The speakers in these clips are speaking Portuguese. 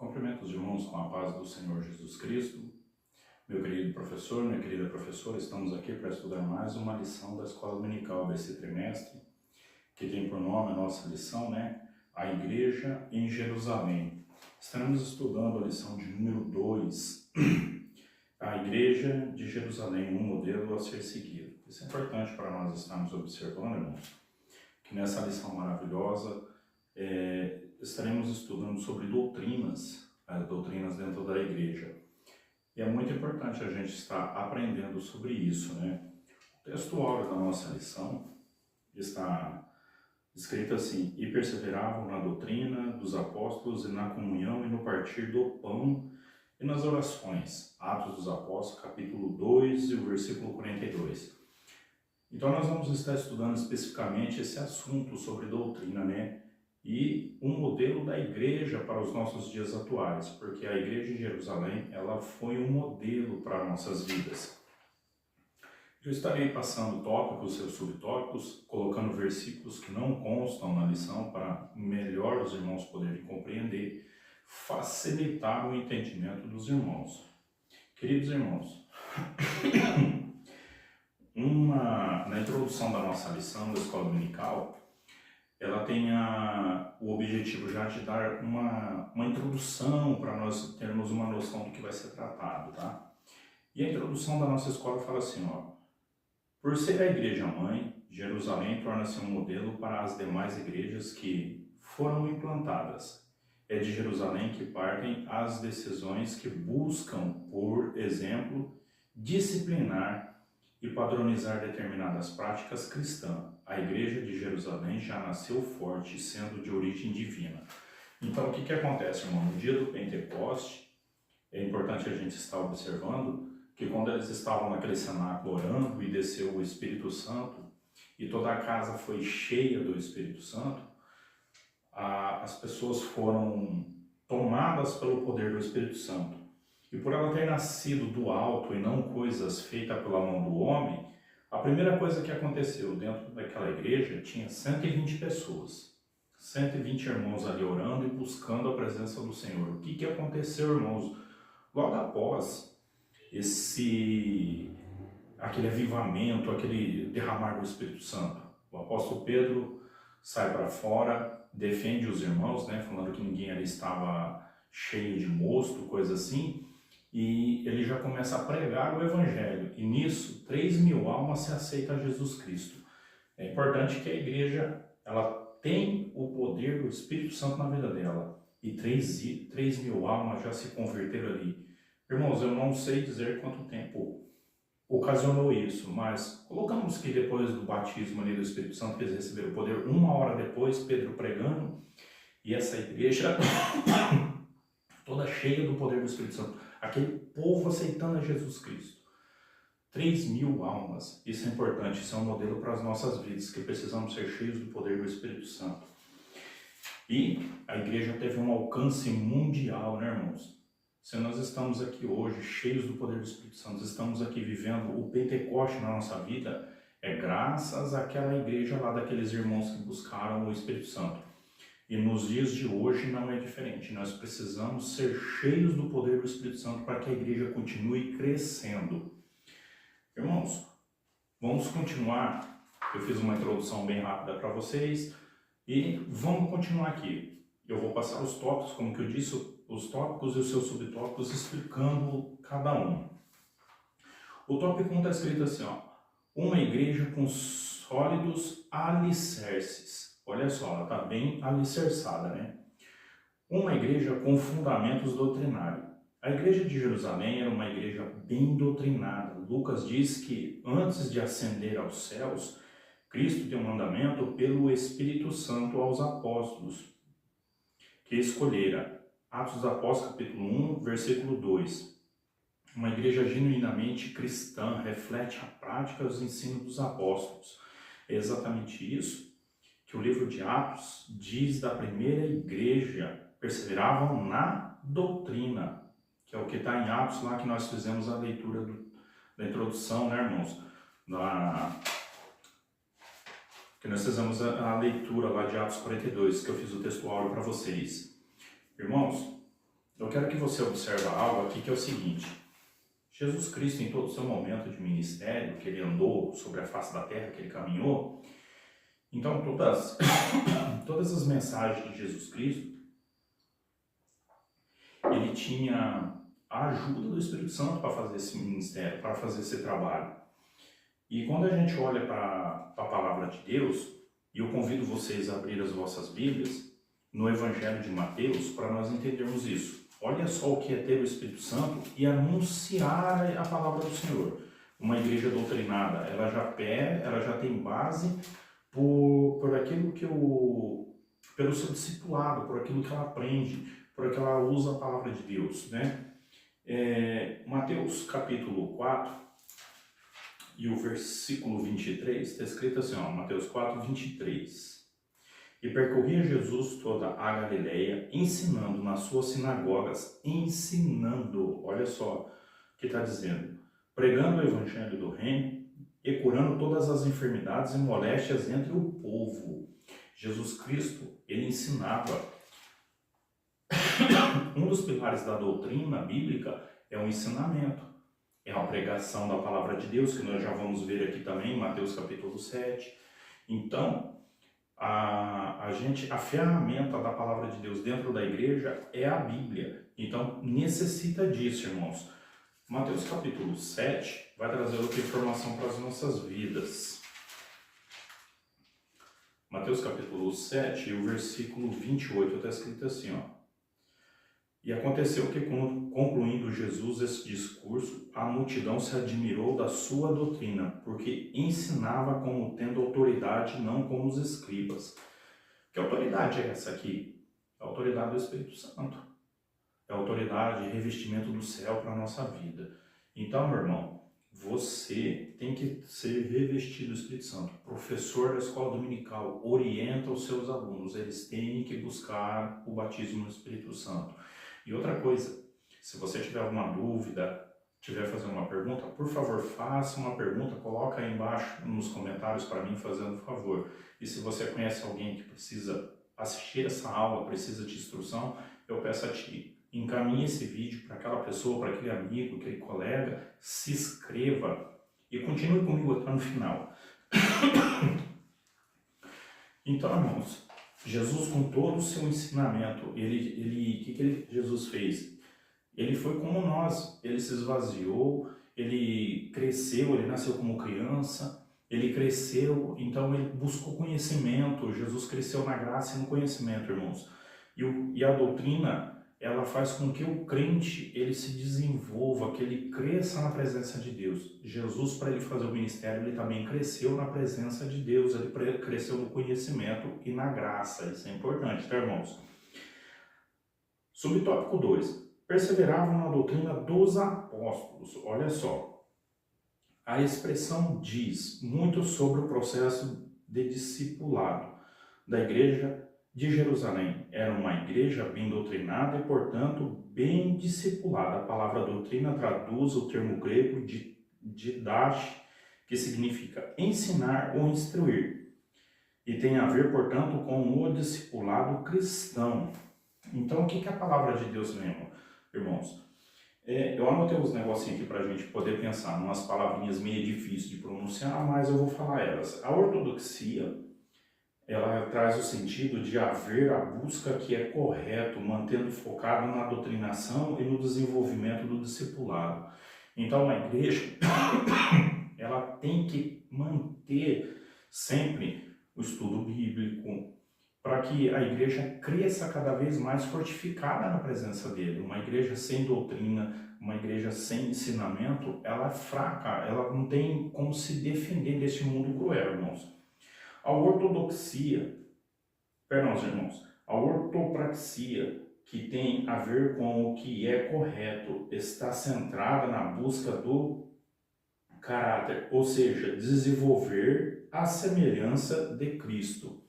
Cumprimento os irmãos com a paz do Senhor Jesus Cristo. Meu querido professor, minha querida professora, estamos aqui para estudar mais uma lição da Escola Dominical desse trimestre, que tem por nome a nossa lição, A Igreja em Jerusalém. Estaremos estudando a lição de número 2, a Igreja de Jerusalém, um modelo a ser seguido. Isso é importante para nós estarmos observando, irmãos, que nessa lição maravilhosa estaremos estudando sobre doutrinas dentro da igreja. E é muito importante a gente estar aprendendo sobre isso, O texto áureo da nossa lição está escrito assim: e perseveravam na doutrina dos apóstolos e na comunhão e no partir do pão e nas orações. Atos dos Apóstolos, capítulo 2 e o versículo 42. Então nós vamos estar estudando especificamente esse assunto sobre doutrina, e um modelo da igreja para os nossos dias atuais, porque a igreja de Jerusalém, ela foi um modelo para nossas vidas. Eu estarei passando tópicos e subtópicos, colocando versículos que não constam na lição para melhor os irmãos poderem compreender, facilitar o entendimento dos irmãos. Queridos irmãos, na introdução da nossa lição da Escola Dominical, ela tem o objetivo já de dar uma introdução para nós termos uma noção do que vai ser tratado, tá? E a introdução da nossa escola fala assim, por ser a igreja mãe, Jerusalém torna-se um modelo para as demais igrejas que foram implantadas. É de Jerusalém que partem as decisões que buscam, por exemplo, disciplinar e padronizar determinadas práticas cristãs. A igreja de Jerusalém já nasceu forte, sendo de origem divina. Então, o que acontece, irmão? No dia do Pentecoste, é importante a gente estar observando que quando eles estavam naquele cenáculo orando e desceu o Espírito Santo, e toda a casa foi cheia do Espírito Santo, as pessoas foram tomadas pelo poder do Espírito Santo. E por ela ter nascido do alto e não coisas feitas pela mão do homem, a primeira coisa que aconteceu dentro daquela igreja tinha 120 pessoas, 120 irmãos ali orando e buscando a presença do Senhor. O que aconteceu, irmãos? Logo após aquele avivamento, aquele derramar do Espírito Santo, o apóstolo Pedro sai para fora, defende os irmãos, falando que ninguém ali estava cheio de mosto, coisa assim, e ele já começa a pregar o Evangelho, e nisso 3.000 almas se aceitam a Jesus Cristo. É importante que a igreja ela tem o poder do Espírito Santo na vida dela, e 3.000 almas já se converteram ali. Irmãos, eu não sei dizer quanto tempo ocasionou isso, mas colocamos que depois do batismo ali do Espírito Santo, que eles receberam o poder, 1 hora depois, Pedro pregando, e essa igreja toda cheia do poder do Espírito Santo, aquele povo aceitando a Jesus Cristo. 3.000 almas, isso é importante, isso é um modelo para as nossas vidas, que precisamos ser cheios do poder do Espírito Santo. E a igreja teve um alcance mundial, irmãos? Se nós estamos aqui hoje, cheios do poder do Espírito Santo, estamos aqui vivendo o Pentecoste na nossa vida, é graças àquela igreja lá, daqueles irmãos que buscaram o Espírito Santo. E nos dias de hoje não é diferente, nós precisamos ser cheios do poder do Espírito Santo para que a igreja continue crescendo. Irmãos, vamos continuar. Eu fiz uma introdução bem rápida para vocês e vamos continuar aqui. Eu vou passar os tópicos, como que eu disse, os tópicos e os seus subtópicos, explicando cada um. O tópico 1 está escrito assim, uma igreja com sólidos alicerces. Olha só, ela está bem alicerçada, Uma igreja com fundamentos doutrinários. A igreja de Jerusalém era uma igreja bem doutrinada. Lucas diz que antes de ascender aos céus, Cristo deu um mandamento pelo Espírito Santo aos apóstolos, que escolhera. Atos dos Apóstolos, capítulo 1, versículo 2. Uma igreja genuinamente cristã reflete a prática e os ensinos dos apóstolos. É exatamente isso que o livro de Atos diz da primeira igreja. Perseveravam na doutrina, que é o que está em Atos lá, que nós fizemos a leitura da introdução, irmãos? Que nós fizemos a leitura lá de Atos 42, que eu fiz o texto áureo para vocês. Irmãos, quero que você observe algo aqui que é o seguinte. Jesus Cristo, em todo o seu momento de ministério, que ele andou sobre a face da terra, que ele caminhou, então todas as mensagens de Jesus Cristo, ele tinha a ajuda do Espírito Santo para fazer esse ministério, para fazer esse trabalho. E quando a gente olha para a palavra de Deus, e eu convido vocês a abrir as vossas Bíblias, no Evangelho de Mateus, para nós entendermos isso. Olha só o que é ter o Espírito Santo e anunciar a palavra do Senhor. Uma igreja doutrinada, ela já tem base por aquilo pelo seu discipulado, por aquilo que ela aprende, por aquilo que ela usa a palavra de Deus, né? Mateus capítulo 4 e o versículo 23, está escrito assim, Mateus 4, 23. E percorria Jesus toda a Galileia, ensinando nas suas sinagogas, olha só o que está dizendo, pregando o evangelho do reino e curando todas as enfermidades e moléstias entre o povo. Jesus Cristo, ele ensinava. Um dos pilares da doutrina bíblica é o ensinamento, é a pregação da palavra de Deus, que nós já vamos ver aqui também em Mateus capítulo 7. Então, a ferramenta da palavra de Deus dentro da igreja é a Bíblia. Então, necessita disso, irmãos. Mateus capítulo 7 vai trazer outra informação para as nossas vidas. Mateus capítulo 7 e o versículo 28 está escrito assim, E aconteceu que, concluindo Jesus esse discurso, a multidão se admirou da sua doutrina, porque ensinava como tendo autoridade, não como os escribas. Que autoridade é essa aqui? É a autoridade do Espírito Santo. É a autoridade e revestimento do céu para a nossa vida. Então, meu irmão, você tem que ser revestido do Espírito Santo. Professor da escola dominical orienta os seus alunos. Eles têm que buscar o batismo no Espírito Santo. E outra coisa, se você tiver alguma dúvida, tiver fazendo uma pergunta, por favor, faça uma pergunta, coloca aí embaixo nos comentários para mim, fazendo favor. E se você conhece alguém que precisa assistir essa aula, precisa de instrução, eu peço a ti, encaminhe esse vídeo para aquela pessoa, para aquele amigo, aquele colega, se inscreva e continue comigo até no final. Então, irmãos, Jesus, com todo o seu ensinamento, o que Jesus fez? Ele foi como nós, ele se esvaziou, ele cresceu, ele nasceu como criança, ele cresceu, então ele buscou conhecimento, Jesus cresceu na graça e no conhecimento, irmãos. E a doutrina, ela faz com que o crente, ele se desenvolva, que ele cresça na presença de Deus. Jesus, para ele fazer o ministério, ele também cresceu na presença de Deus, ele cresceu no conhecimento e na graça. Isso é importante, tá, irmãos? Subtópico 2. Perseveravam na doutrina dos apóstolos. Olha só. A expressão diz muito sobre o processo de discipulado da igreja de Jerusalém. Era uma igreja bem doutrinada e, portanto, bem discipulada. A palavra doutrina traduz o termo grego didache, que significa ensinar ou instruir. E tem a ver, portanto, com o discipulado cristão. Então, o que é a palavra de Deus mesmo, irmãos? Eu anotei uns negocinhos aqui para a gente poder pensar, umas palavrinhas meio difíceis de pronunciar, mas eu vou falar elas. A ortodoxia, ela traz o sentido de haver a busca que é correto, mantendo focado na doutrinação e no desenvolvimento do discipulado. Então, a igreja, ela tem que manter sempre o estudo bíblico, para que a igreja cresça cada vez mais fortificada na presença dele. Uma igreja sem doutrina, uma igreja sem ensinamento, ela é fraca, ela não tem como se defender deste mundo cruel, irmãos. A ortopraxia, que tem a ver com o que é correto, está centrada na busca do caráter, ou seja, desenvolver a semelhança de Cristo.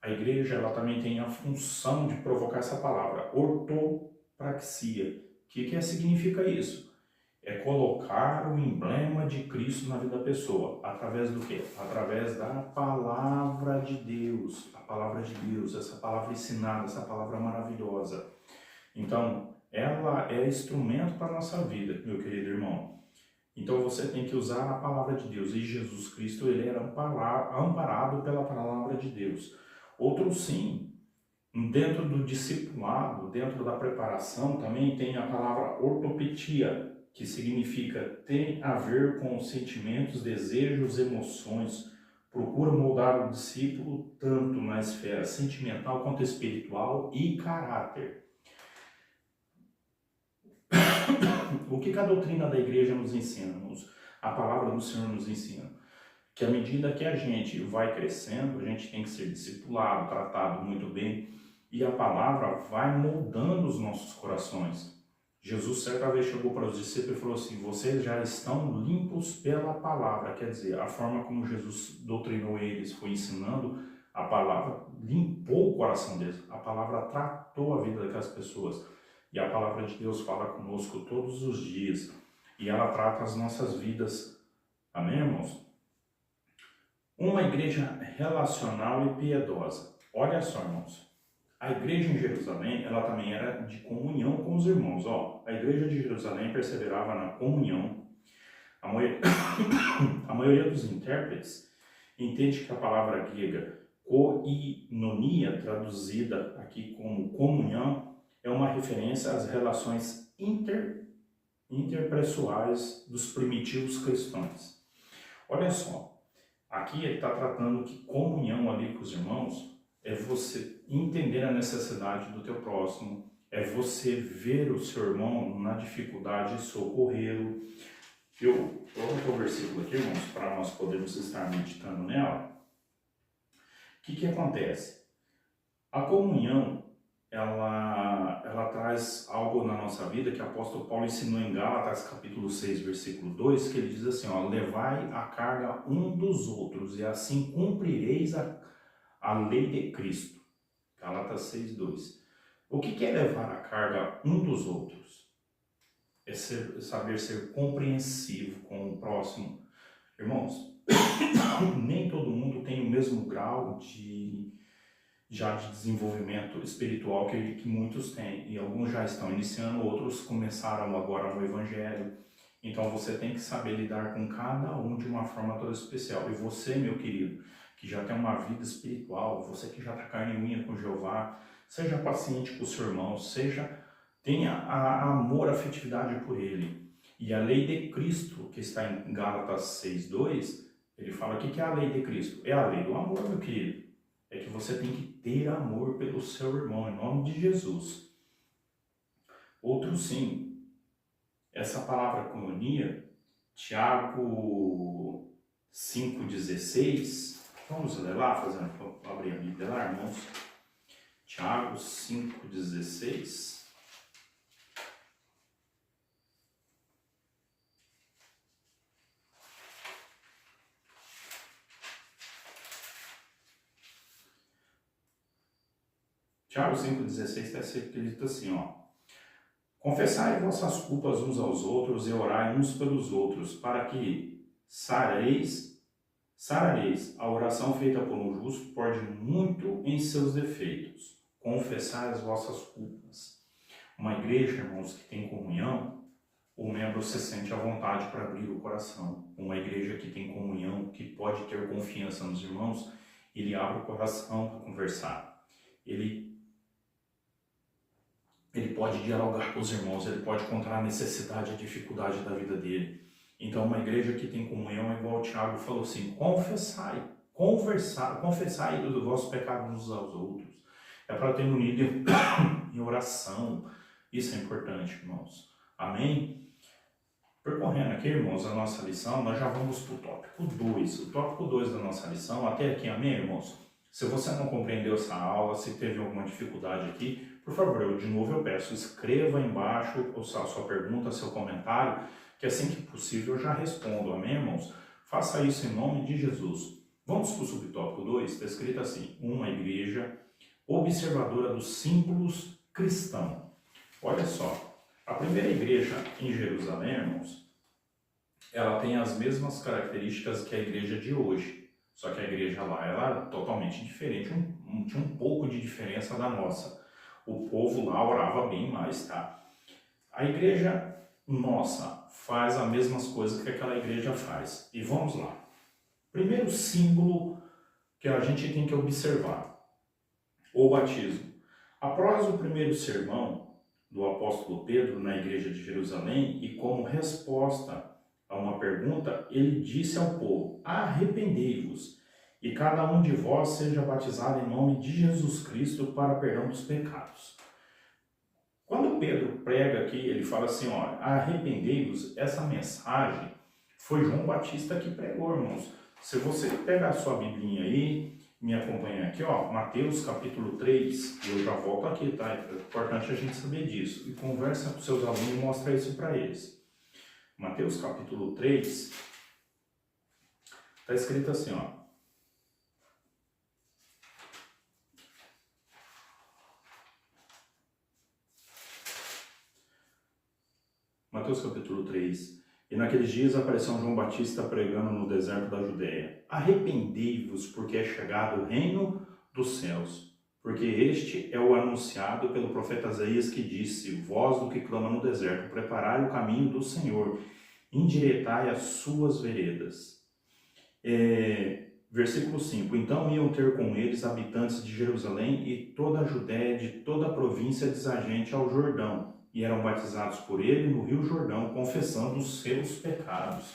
A igreja, ela também tem a função de provocar essa palavra, ortopraxia. O que significa isso? É colocar o emblema de Cristo na vida da pessoa. Através do quê? Através da palavra de Deus. A palavra de Deus, essa palavra ensinada, essa palavra maravilhosa. Então, ela é instrumento para a nossa vida, meu querido irmão. Então você tem que usar a palavra de Deus. E Jesus Cristo, ele era amparado pela palavra de Deus. Outro sim, dentro do discipulado, dentro da preparação, também tem a palavra ortopetia, que significa tem a ver com os sentimentos, desejos, emoções. Procura moldar o discípulo tanto na esfera sentimental quanto espiritual e caráter. O que a doutrina da igreja nos ensina? A palavra do Senhor nos ensina que à medida que a gente vai crescendo, a gente tem que ser discipulado, tratado muito bem, e a palavra vai moldando os nossos corações. Jesus certa vez chegou para os discípulos e falou assim: vocês já estão limpos pela palavra. Quer dizer, a forma como Jesus doutrinou eles, foi ensinando, a palavra limpou o coração deles, a palavra tratou a vida daquelas pessoas. E a palavra de Deus fala conosco todos os dias, e ela trata as nossas vidas. Amém, irmãos? Uma igreja relacional e piedosa. Olha só, irmãos. A igreja em Jerusalém, ela também era de comunhão com os irmãos. A igreja de Jerusalém perseverava na comunhão. A maioria dos intérpretes entende que a palavra grega koinonia, traduzida aqui como comunhão, é uma referência às relações interpessoais dos primitivos cristãos. Olha só, aqui ele está tratando que comunhão ali com os irmãos é você entender a necessidade do teu próximo, é você ver o seu irmão na dificuldade e socorrê-lo. Eu coloquei o versículo aqui, irmãos, para nós podermos estar meditando nela. O que acontece? A comunhão, ela traz algo na nossa vida que o apóstolo Paulo ensinou em Gálatas capítulo 6, versículo 2, que ele diz assim, levai a carga um dos outros e assim cumprireis a lei de Cristo. Gálatas 6, 2. O que é levar a carga um dos outros? É saber ser compreensivo com o próximo. Irmãos, nem todo mundo tem o mesmo grau de desenvolvimento espiritual que muitos têm, e alguns já estão iniciando, outros começaram agora no Evangelho. Então você tem que saber lidar com cada um de uma forma toda especial. E você, meu querido, que já tem uma vida espiritual, você que já está carne e unha com Jeová, seja paciente com o seu irmão, tenha amor, afetividade por ele. E a lei de Cristo, que está em Gálatas 6:2, ele fala o que é a lei de Cristo? É a lei do amor, meu querido. É que você tem que ter amor pelo seu irmão, em nome de Jesus. Outro sim, essa palavra comunia, Tiago 5,16, vamos ler lá, abrir a Bíblia lá, irmãos. Tiago 5,16. Tiago 5,16 está escrito assim, confessai vossas culpas uns aos outros e orai uns pelos outros, para que sarareis. A oração feita por um justo pode muito em seus defeitos. Confessai as vossas culpas. Uma igreja, irmãos, que tem comunhão, o membro se sente à vontade para abrir o coração. Uma igreja que tem comunhão, que pode ter confiança nos irmãos, ele abre o coração para conversar. Ele pode dialogar com os irmãos, ele pode contar a necessidade e a dificuldade da vida dele. Então, uma igreja que tem comunhão é igual o Tiago falou assim, confessai os vossos pecados uns aos outros. É para ter unido em oração. Isso é importante, irmãos. Amém? Percorrendo aqui, irmãos, a nossa lição, nós já vamos para o tópico 2. O tópico 2 da nossa lição, até aqui, amém, irmãos? Se você não compreendeu essa aula, se teve alguma dificuldade aqui, por favor, de novo eu peço, escreva aí embaixo a sua pergunta, seu comentário, que assim que possível eu já respondo, amém, irmãos? Faça isso em nome de Jesus. Vamos para o subtópico 2, está escrito assim, uma igreja observadora dos símbolos cristãos. Olha só, a primeira igreja em Jerusalém, irmãos, ela tem as mesmas características que a igreja de hoje, só que a igreja lá ela era totalmente diferente, tinha um pouco de diferença da nossa. O povo lá orava bem mais, tá? A igreja nossa faz as mesmas coisas que aquela igreja faz. E vamos lá. Primeiro símbolo que a gente tem que observar, o batismo. Após o primeiro sermão do apóstolo Pedro na igreja de Jerusalém, e como resposta a uma pergunta, ele disse ao povo: arrependei-vos, e cada um de vós seja batizado em nome de Jesus Cristo para perdão dos pecados. Quando Pedro prega aqui, ele fala assim, ó, arrependei-vos, essa mensagem foi João Batista que pregou, irmãos. Se você pegar a sua biblinha aí, me acompanhar aqui, ó, Mateus capítulo 3, e eu já volto aqui, tá? É importante a gente saber disso. E conversa com seus alunos e mostra isso para eles. Mateus capítulo 3, tá escrito assim, ó. Mateus capítulo 3. E naqueles dias apareceu um João Batista pregando no deserto da Judéia: arrependei-vos, porque é chegado o reino dos céus. Porque este é o anunciado pelo profeta Isaías, que disse: voz do que clama no deserto, preparai o caminho do Senhor, endireitai as suas veredas. Versículo 5. Então iam ter com eles habitantes de Jerusalém e toda a Judéia, de toda a província desagente ao Jordão, e eram batizados por ele no Rio Jordão, confessando os seus pecados.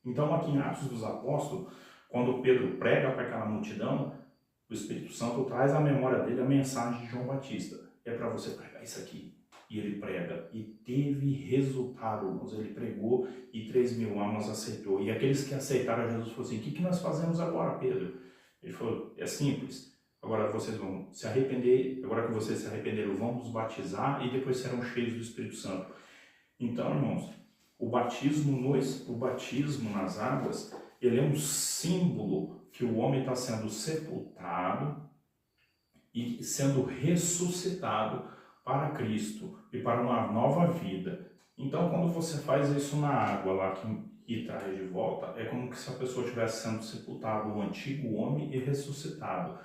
Então, aqui em Atos dos Apóstolos, quando Pedro prega para aquela multidão, o Espírito Santo traz à memória dele a mensagem de João Batista. É para você pregar isso aqui. E ele prega. E teve resultado, irmãos. Ele pregou e 3.000 almas aceitou. E aqueles que aceitaram Jesus falaram assim: o que nós fazemos agora, Pedro? Ele falou: é simples. Agora vocês vão se arrepender, agora que vocês se arrependeram, vão nos batizar e depois serão cheios do Espírito Santo. Então, irmãos, o batismo nas águas, ele é um símbolo que o homem está sendo sepultado e sendo ressuscitado para Cristo e para uma nova vida. Então, quando você faz isso na água lá e traz de volta, é como se a pessoa estivesse sendo sepultado, o antigo homem, e ressuscitado.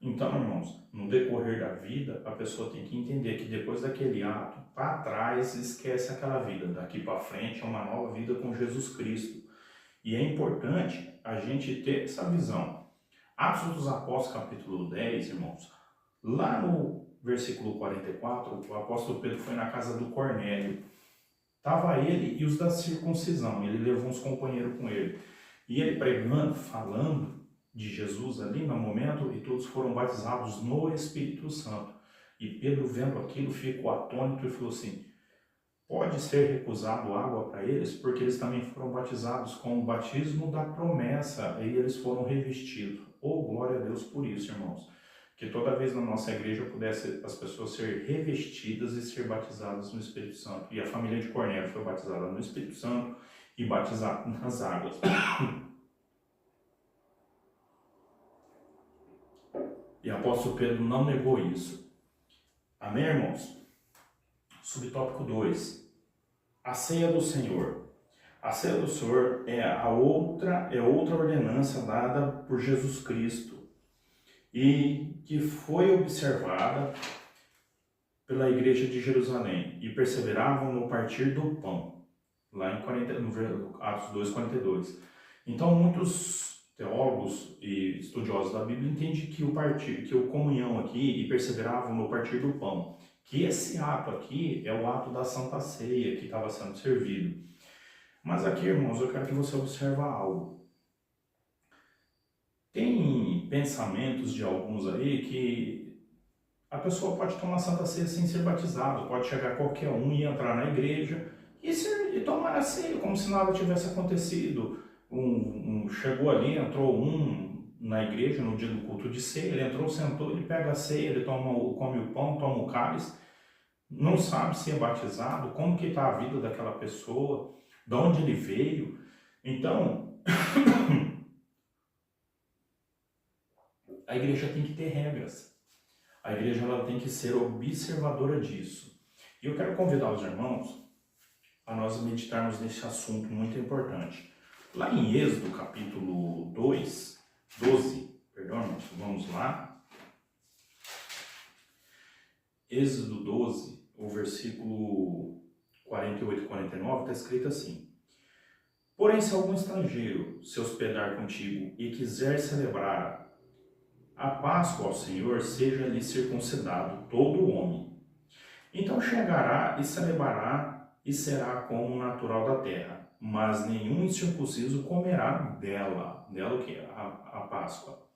Então, irmãos, no decorrer da vida, a pessoa tem que entender que depois daquele ato, para trás, esquece aquela vida. Daqui para frente é uma nova vida com Jesus Cristo. E é importante a gente ter essa visão. Atos dos Apóstolos, capítulo 10, irmãos, lá no versículo 44, o apóstolo Pedro foi na casa do Cornélio. Estava ele e os da circuncisão, ele levou uns companheiros com ele. E ele pregando, falando de Jesus ali no momento, e todos foram batizados no Espírito Santo. E Pedro, vendo aquilo, ficou atônito e falou assim: pode ser recusado água para eles, porque eles também foram batizados com o batismo da promessa, e eles foram revestidos. Oh, glória a Deus por isso, irmãos. Que toda vez na nossa igreja pudesse as pessoas ser revestidas e ser batizadas no Espírito Santo. E a família de Cornélio foi batizada no Espírito Santo e batizada nas águas. E o apóstolo Pedro não negou isso. Amém, irmãos? Subtópico 2. A ceia do Senhor. A ceia do Senhor é outra ordenança dada por Jesus Cristo e que foi observada pela igreja de Jerusalém, e perseveravam no partir do pão, lá no Atos 2:42. Então, muitos teólogos e estudiosos da Bíblia entendem que o comunhão aqui, e perseveravam no partir do pão, que esse ato aqui é o ato da Santa Ceia que estava sendo servido. Mas aqui, irmãos, eu quero que você observe algo. Tem pensamentos de alguns aí que a pessoa pode tomar Santa Ceia sem ser batizado, pode chegar qualquer um e entrar na igreja e tomar a ceia como se nada tivesse acontecido. Chegou ali, entrou na igreja no dia do culto de ceia, ele entrou, sentou, ele pega a ceia, ele come o pão, toma o cálice, não sabe se é batizado, como que está a vida daquela pessoa, de onde ele veio. Então, a igreja tem que ter regras. A igreja ela tem que ser observadora disso. E eu quero convidar os irmãos a nós meditarmos nesse assunto muito importante. Lá em Êxodo, capítulo 12, vamos lá. Êxodo 12, o versículo 48 e 49, está escrito assim: porém, se algum estrangeiro se hospedar contigo e quiser celebrar a Páscoa ao Senhor, seja-lhe circuncidado todo homem. Então chegará e celebrará e será como natural da terra, mas nenhum incircunciso comerá dela. Dela o quê? A Páscoa.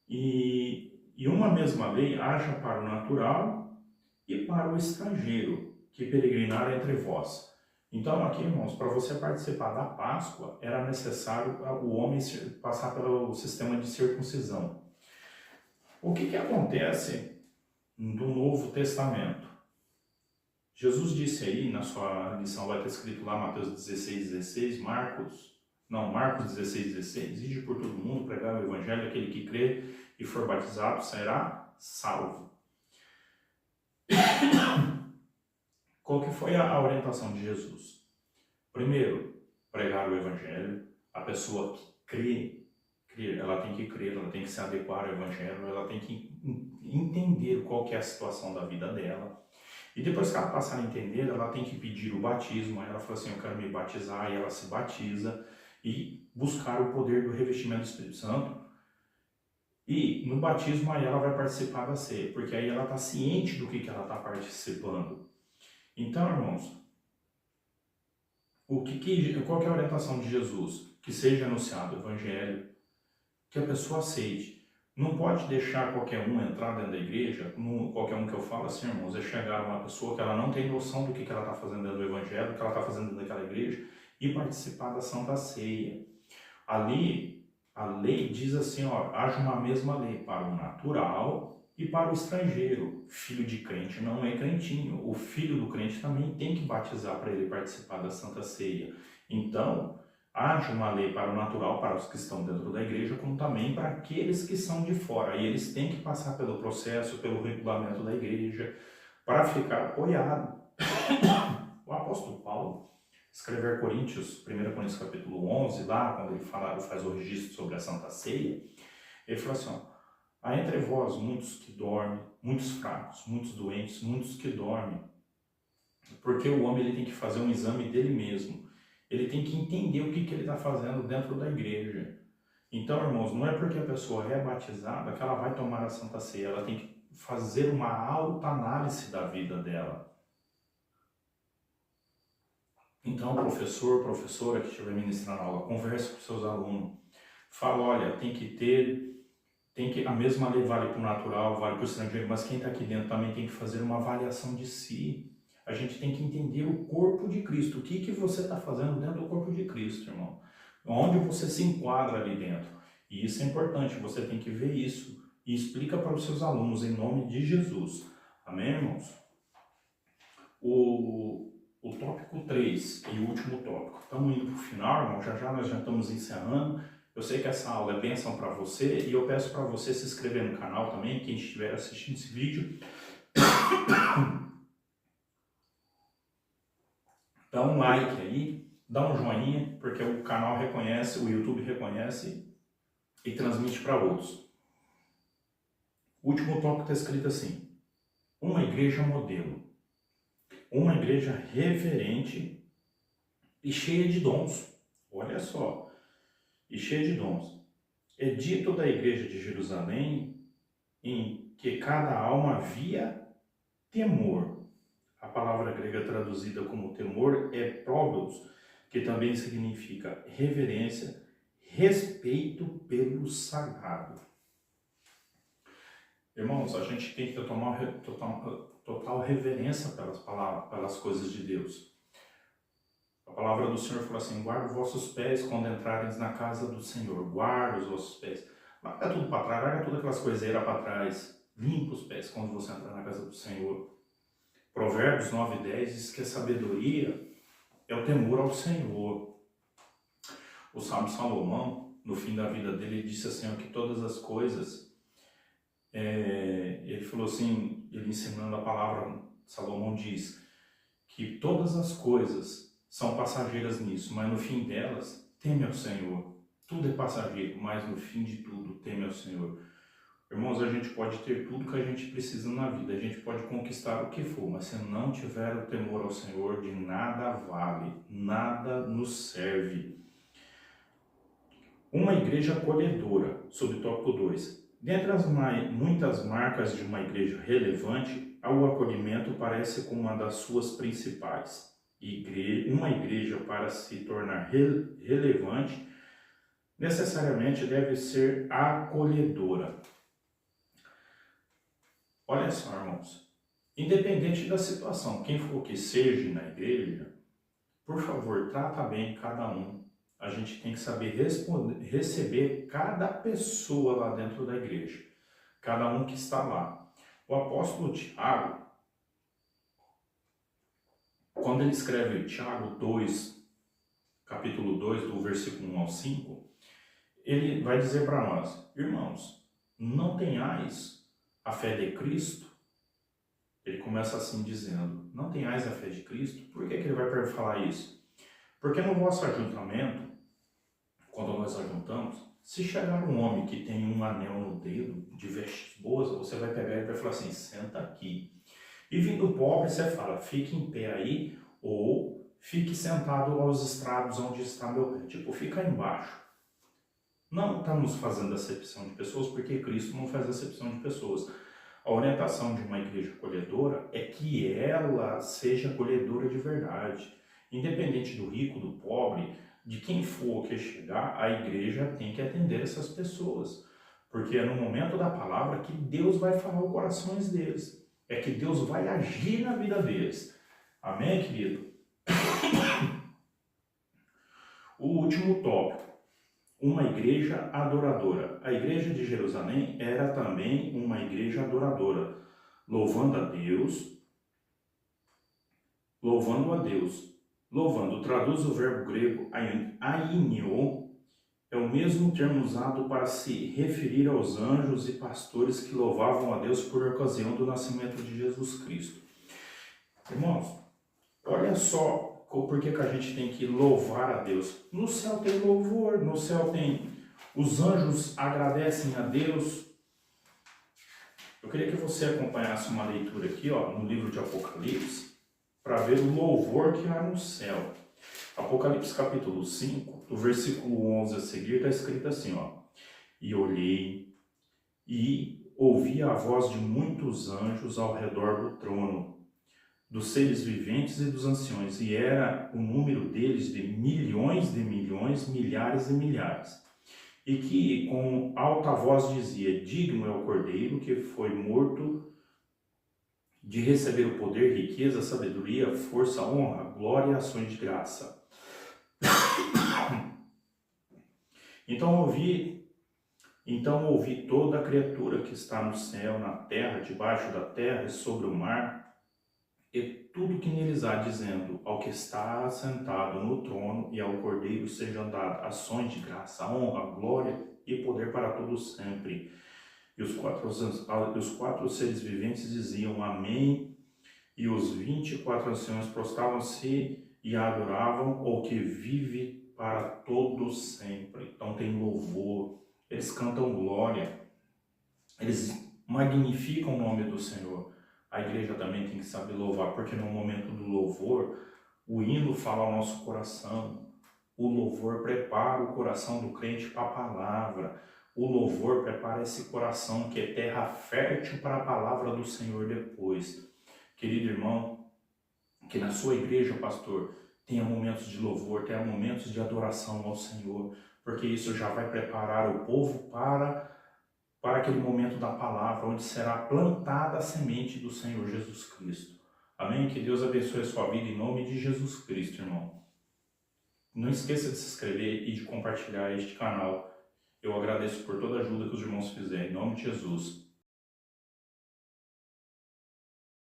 E uma mesma lei haja para o natural e para o estrangeiro que peregrinar entre vós. Então aqui, irmãos, para você participar da Páscoa, era necessário o homem passar pelo sistema de circuncisão. O que acontece no Novo Testamento? Jesus disse aí, na sua lição vai estar escrito lá, Mateus 16:16, Marcos 16:16, ide por todo mundo, pregar o evangelho, aquele que crê e for batizado será salvo. Qual que foi a orientação de Jesus? Primeiro, pregar o evangelho. A pessoa que crê, ela tem que crer, ela tem que se adequar ao evangelho, ela tem que entender qual que é a situação da vida dela. E depois que ela passar a entender, ela tem que pedir o batismo. Aí ela fala assim, eu quero me batizar, e ela se batiza e buscar o poder do revestimento do Espírito Santo. E no batismo aí ela vai participar da ceia, porque aí ela está ciente do que ela está participando. Então, irmãos, qual que é a orientação de Jesus? Que seja anunciado o evangelho, que a pessoa aceite. Não pode deixar qualquer um entrar dentro da igreja, qualquer um que eu falo assim, irmãos, é chegar uma pessoa que ela não tem noção do que ela está fazendo dentro do evangelho, do que ela está fazendo dentro daquela igreja, e participar da Santa Ceia. Ali, a lei diz assim, ó, haja uma mesma lei para o natural e para o estrangeiro. Filho de crente não é crentinho. O filho do crente também tem que batizar para ele participar da Santa Ceia. Então, haja uma lei para o natural, para os que estão dentro da igreja, como também para aqueles que são de fora. E eles têm que passar pelo processo, pelo regulamento da igreja, para ficar apoiado. O apóstolo Paulo escrever Coríntios, 1 Coríntios capítulo 11, lá, quando ele faz o registro sobre a Santa Ceia, ele fala assim, ó, há entre vós muitos que dormem, muitos fracos, muitos doentes, muitos que dormem, porque o homem ele tem que fazer um exame dele mesmo, ele tem que entender o que ele está fazendo dentro da igreja. Então, irmãos, não é porque a pessoa é batizada que ela vai tomar a Santa Ceia, ela tem que fazer uma autoanálise da vida dela. Então, professora que estiver ministrando a aula, converse com seus alunos. Fala, olha, a mesma lei vale para o natural, vale para o estrangeiro, mas quem está aqui dentro também tem que fazer uma avaliação de si. A gente tem que entender o corpo de Cristo. O que você está fazendo dentro do corpo de Cristo, irmão? Onde você se enquadra ali dentro. E isso é importante, você tem que ver isso e explica para os seus alunos em nome de Jesus. Amém, irmãos? O tópico 3 e o último tópico. Estamos indo para o final, irmão. Já nós já estamos encerrando. Eu sei que essa aula é bênção para você e eu peço para você se inscrever no canal também, quem estiver assistindo esse vídeo. Dá um like aí, dá um joinha, porque o canal reconhece, o YouTube reconhece e transmite para outros. O último tópico está escrito assim: uma igreja modelo. Uma igreja reverente e cheia de dons. Olha só, e cheia de dons. É dito da igreja de Jerusalém em que cada alma havia temor. A palavra grega traduzida como temor é próbios, que também significa reverência, respeito pelo sagrado. Irmãos, a gente tem que ter total reverência pelas coisas de Deus. A palavra do Senhor falou assim: guarda os vossos pés quando entrarem na casa do Senhor. Guarda os vossos pés. Larga tudo para trás, larga todas aquelas coiseiras para trás. Limpa os pés quando você entrar na casa do Senhor. Provérbios 9:10 diz que a sabedoria é o temor ao Senhor. O sábio Salomão, no fim da vida dele, disse assim, ó, que todas as coisas... ele falou assim, ele ensinando a palavra, Salomão diz que todas as coisas são passageiras nisso, mas no fim delas, teme ao Senhor. Tudo é passageiro, mas no fim de tudo, teme ao Senhor. Irmãos, a gente pode ter tudo que a gente precisa na vida, a gente pode conquistar o que for, mas se não tiver o temor ao Senhor, de nada vale, nada nos serve. Uma igreja acolhedora, sob tópico 2. Dentre as muitas marcas de uma igreja relevante, o acolhimento parece como uma das suas principais. Uma igreja, para se tornar relevante, necessariamente deve ser acolhedora. Olha só, irmãos, independente da situação, quem for que seja na igreja, por favor, trata bem cada um. A gente tem que saber receber cada pessoa lá dentro da igreja, cada um que está lá. O apóstolo Tiago, quando ele escreve Tiago 2, capítulo 2, do versículo 1 ao 5, ele vai dizer para nós: irmãos, não tenhais a fé de Cristo. Ele começa assim dizendo: não tenhais a fé de Cristo. Por que ele vai falar isso? Porque no vosso ajuntamento, quando nós ajuntamos, se chegar um homem que tem um anel no dedo, de vestes boas, você vai pegar e vai falar assim: senta aqui. E vindo pobre, você fala: fique em pé aí, ou fique sentado aos estrados onde está meu pé. Tipo, fica aí embaixo. Não estamos fazendo acepção de pessoas, porque Cristo não faz acepção de pessoas. A orientação de uma igreja acolhedora é que ela seja acolhedora de verdade. Independente do rico, do pobre, de quem for que chegar, a igreja tem que atender essas pessoas. Porque é no momento da palavra que Deus vai falar os corações deles. É que Deus vai agir na vida deles. Amém, querido? O último tópico. Uma igreja adoradora. A igreja de Jerusalém era também uma igreja adoradora, louvando a Deus. Louvando traduz o verbo grego ainio, é o mesmo termo usado para se referir aos anjos e pastores que louvavam a Deus por ocasião do nascimento de Jesus Cristo. Irmãos, olha só por que a gente tem que louvar a Deus. No céu tem louvor, no céu tem... Os anjos agradecem a Deus. Eu queria que você acompanhasse uma leitura aqui, ó, no livro de Apocalipse, para ver o louvor que há no céu. Apocalipse capítulo 5, do versículo 11 a seguir, está escrito assim, ó: e olhei e ouvi a voz de muitos anjos ao redor do trono, dos seres viventes e dos anciões, e era o número deles de milhões, milhares e milhares. E que com alta voz dizia: digno é o Cordeiro que foi morto de receber o poder, riqueza, sabedoria, força, honra, glória e ações de graça. Então ouvi toda a criatura que está no céu, na terra, debaixo da terra e sobre o mar, e tudo que neles há, dizendo: ao que está assentado no trono e ao Cordeiro sejam dadas ações de graça, honra, glória e poder para todos sempre. E os quatro seres viventes diziam: amém. E os 24 anciãos prostravam-se e adoravam o que vive para todos sempre. Então tem louvor, eles cantam glória, eles magnificam o nome do Senhor. A igreja também tem que saber louvar, porque no momento do louvor, o hino fala ao nosso coração. O louvor prepara o coração do crente para a palavra. O louvor prepara esse coração que é terra fértil para a palavra do Senhor depois. Querido irmão, que na sua igreja, pastor, tenha momentos de louvor, tenha momentos de adoração ao Senhor, porque isso já vai preparar o povo para aquele momento da palavra, onde será plantada a semente do Senhor Jesus Cristo. Amém? Que Deus abençoe a sua vida em nome de Jesus Cristo, irmão. Não esqueça de se inscrever e de compartilhar este canal. Eu agradeço por toda a ajuda que os irmãos fizerem. Em nome de Jesus.